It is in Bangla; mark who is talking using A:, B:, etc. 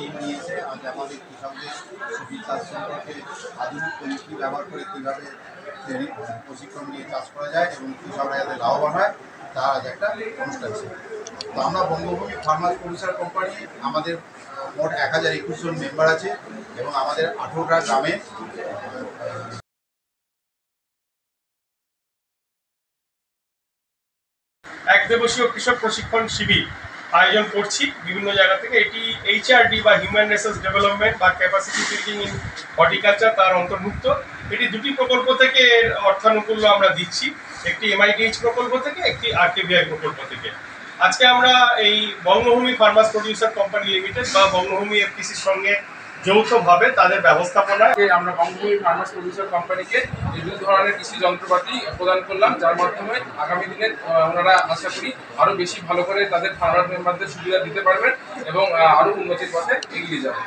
A: টিম নিয়েছে আজ আমাদের কৃষকদের সবজি চাষ সম্পর্কে আধুনিক প্রযুক্তি ব্যবহার করে কীভাবে প্রশিক্ষণ নিয়ে চাষ করা যায় এবং কৃষকরা যাতে লাভবান হয় তার আজ একটা অনুষ্ঠান ছিল। তো আমরা বঙ্গভূমি ফার্মার্স প্রডিউসার কোম্পানি আমাদের মোট 1021 জন মেম্বার আছে এবং আমাদের 18টা গ্রামে
B: এক দিবসীয় কৃষক প্রশিক্ষণ শিবির আয়োজন করছি বিভিন্ন জায়গা থেকে। এটি HRD বা হিউম্যান রিসোর্স ডেভেলপমেন্ট বা ক্যাপাসিটি বিল্ডিং ইন হর্টিকালচার তার অন্তর্ভুক্ত। এটি দুটি প্রকল্প থেকে এর অর্থানুকূল্য আমরা দিচ্ছি, একটি MIDH প্রকল্প থেকে, একটি RKVI প্রকল্প থেকে। আজকে আমরা এই বঙ্গভূমি ফার্মার্স প্রডিউসার কোম্পানি লিমিটেড বা বঙ্গভূমি FPCর সঙ্গে যৌথভাবে তাদের ব্যবস্থাপনায়
C: আমরা বঙ্গভূমি ফার্মার্স প্রডিউসার কোম্পানিকে এই দুই ধরনের কৃষি যন্ত্রপাতি প্রদান করলাম, যার মাধ্যমে আগামী দিনে ওনারা আশা করি আরো বেশি ভালো করে তাদের ফার্মার মেম্বারদের সুবিধা দিতে পারবেন এবং আরো উন্নতির পথে এগিয়ে যাবেন।